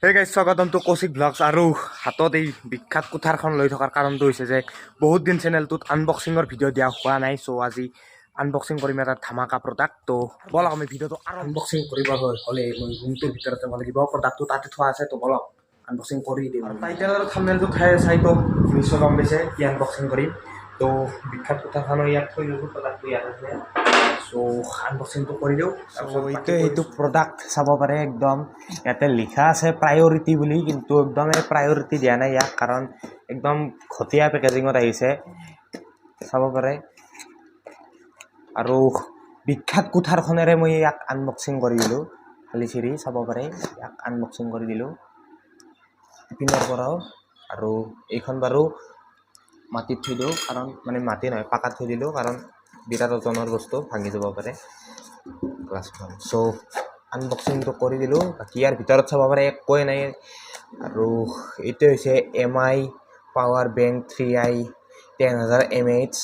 Hey guys, স্বাগতম two Kaushik blogs আৰু হাতত এই বিখ্যাত কুঠাৰখন লৈ থকাৰ কাৰণটো হৈছে যে বহুত দিন চেনেলটোত আনবক্সিঙৰ ভিডিঅ' দিয়া হোৱা নাই চ' আজি আনবক্সিং কৰিম এটা ধামাকা প্ৰডাক্ট তো বলক আমি ভিডিঅ'টো আৰু আনবক্সিং কৰিব হ'লে মই ৰুমটোৰ ভিতৰত যাব লাগিব প্ৰডাক্টটো তাতে থোৱা আছে তো বলক আনবক্সিং কৰি দিম আৰু টাইটেল আৰু থাম্বনেইলটো চাইতো নিশ্চয় গম পাইছে কি আনবক্সিং কৰিম তো বিখ্যাত কুঠাৰখনৰ ইয়াত থৈ দিলোঁ প্ৰডাক্টটো ইয়াত আছে চ' আনবক্সিংটো কৰি দিওঁ তাৰপিছত এইটো প্ৰডাক্ট চাব পাৰে একদম ইয়াতে লিখা আছে প্ৰায়ৰিটি বুলি কিন্তু একদম প্ৰায়ৰিটি দিয়া নাই ইয়াক কাৰণ একদম ঘটীয়া পেকেজিঙত আহিছে চাব পাৰে আৰু বিখ্যাত কুঠাৰখনেৰে মই ইয়াক আনবক্সিং কৰি দিলোঁ খালি চিৰি চাব পাৰে ইয়াক আনবক্সিং কৰি দিলোঁ পিনৰ পৰাও আৰু এইখন বাৰু মাটিত থৈ দিওঁ কাৰণ মানে মাটি নহয় পাকাত থৈ দিলোঁ কাৰণ বিৰাট ওজনৰ বস্তু ভাঙি যাব পাৰে গ্লাছখন চ' আনবক্সিংটো কৰি দিলোঁ বাকী ইয়াৰ ভিতৰত চাব পাৰে একোৱেই নাই আৰু এইটো হৈছে MI power bank 3i 10,000 mAh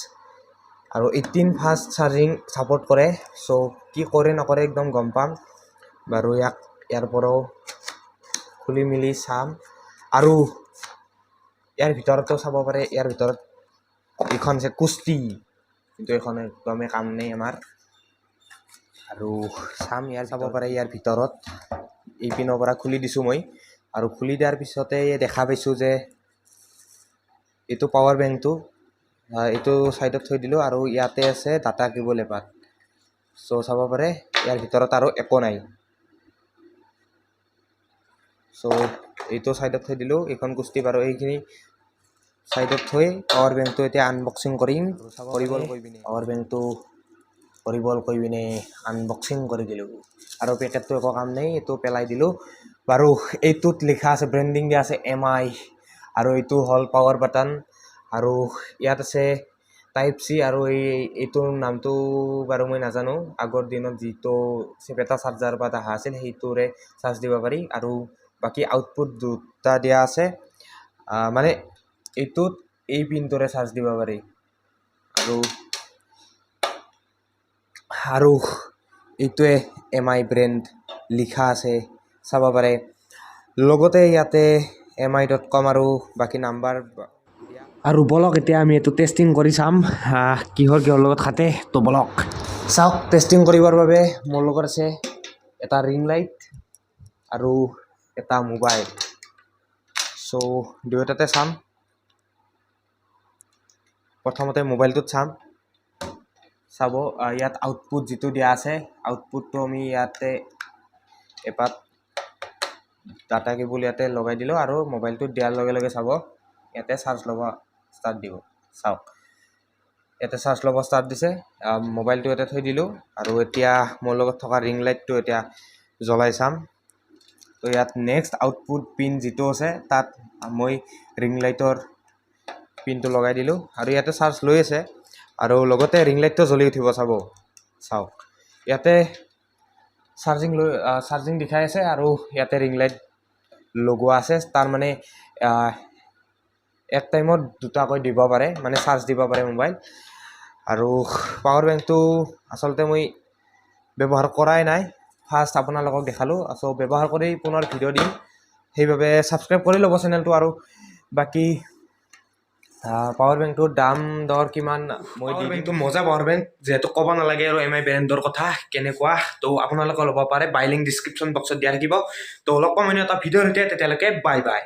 আৰু 18 ফাষ্ট চাৰ্জিং ছাপোৰ্ট কৰে চ' কি কৰে নকৰে একদম গম পাম বাৰু ইয়াৰ পৰাও খুলি মেলি চাম আৰু ইয়াৰ ভিতৰতো চাব পাৰে ইয়াৰ ভিতৰত এইখন আছে কুস্তি কিন্তু এখন একদমেই কাম নাই আমাৰ আৰু চাম ইয়াৰ চাব পাৰে ইয়াৰ ভিতৰত এই পিনৰ পৰা খুলি দিছোঁ মই আৰু খুলি দিয়াৰ পিছতে দেখা পাইছোঁ যে এইটো পাৱাৰ বেংকটো এইটো ছাইডত থৈ দিলোঁ আৰু ইয়াতে আছে ডাটা কেবল এপাত চ' চাব পাৰে ইয়াৰ ভিতৰত আৰু একো নাই চ' এইটো ছাইডত থৈ দিলোঁ এইখন কুস্তি বাৰু এইখিনি ছাইডত থৈ পাৱাৰ বেংকটো এতিয়া আনবক্সিং কৰিম পাৱাৰ বেংকটো কৰিবল কৈ পিনে আনবক্সিং কৰি দিলোঁ আৰু পেকেটটো একো কাম নাই এইটো পেলাই দিলোঁ বাৰু এইটোত লিখা আছে ব্ৰেণ্ডিং দিয়া আছে MI আৰু এইটো হ'ল পাৱাৰ বাটন আৰু ইয়াত আছে টাইপ C আৰু এইটোৰ নামটো বাৰু মই নাজানো আগৰ দিনত যিটো চেপেটা চাৰ্জাৰ বা এটা আছিল সেইটোৰে চাৰ্জ দিব পাৰি আৰু বাকী আউটপুট দুটা দিয়া আছে মানে এইটোত এই পিনটোৰে চাৰ্জ দিব পাৰি আৰু এইটোৱে MI ব্ৰেণ্ড লিখা আছে চাব পাৰে লগতে ইয়াতে mi.com আৰু বাকী নাম্বাৰ আৰু বলক এতিয়া আমি এইটো টেষ্টিং কৰি চাম কিহৰ লগত খাতে তো বলক চাওক টেষ্টিং কৰিবৰ বাবে মোৰ লগত আছে এটা ৰিং লাইট আৰু এটা মোবাইল চ' দুয়োটাতে চাম প্ৰথমতে মোবাইলটোত চাব ইয়াত আউটপুট যিটো দিয়া আছে আউটপুটটো আমি ইয়াতে এপাত ডাটা কেবল ইয়াতে লগাই দিলোঁ আৰু মোবাইলটোত দিয়াৰ লগে লগে চাব ইয়াতে চাৰ্জ ল'ব ষ্টাৰ্ট দিব চাওক ইয়াতে চাৰ্জ ল'ব ষ্টাৰ্ট দিছে মোবাইলটো ইয়াতে থৈ দিলোঁ আৰু এতিয়া মোৰ লগত থকা ৰিং লাইটটো এতিয়া জ্বলাই চাম তো ইয়াত নেক্সট আউটপুট পিন যিটো আছে তাত মই ৰিং লাইটৰ পিনটো লগাই দিলোঁ আৰু ইয়াতে চাৰ্জ লৈ আছে আৰু লগতে ৰিং লাইটটো জ্বলি উঠিব চাওক ইয়াতে চাৰ্জিং দেখাই আছে আৰু ইয়াতে ৰিং লাইট লগোৱা আছে তাৰ মানে এক টাইমত দুটাকৈ দিব পাৰে মানে চাৰ্জ দিব পাৰে মোবাইল আৰু পাৱাৰ বেংকটো আচলতে মই ব্যৱহাৰ কৰাই নাই ফাৰ্ষ্ট আপোনালোকক দেখালোঁ চ' ব্যৱহাৰ কৰি পুনৰ ভিডিঅ' দিম সেইবাবে ছাবস্ক্ৰাইব কৰি ল'ব চেনেলটো আৰু বাকী পাৱাৰ বেংকটোৰ দাম দৰ কিমান মই পাৱাৰ বেংকটো মজা পাৱাৰ বেংক যিহেতু ক'ব নালাগে আৰু MI ব্ৰেণ্ডৰ কথা কেনেকুৱা তো আপোনালোকে ল'ব পাৰে বাই লিংক ডিছক্ৰিপশ্যন বক্সত দিয়া থাকিব তো লগ পাম এটা ভিডিঅ'ৰ সৈতে তেতিয়ালৈকে বাই বাই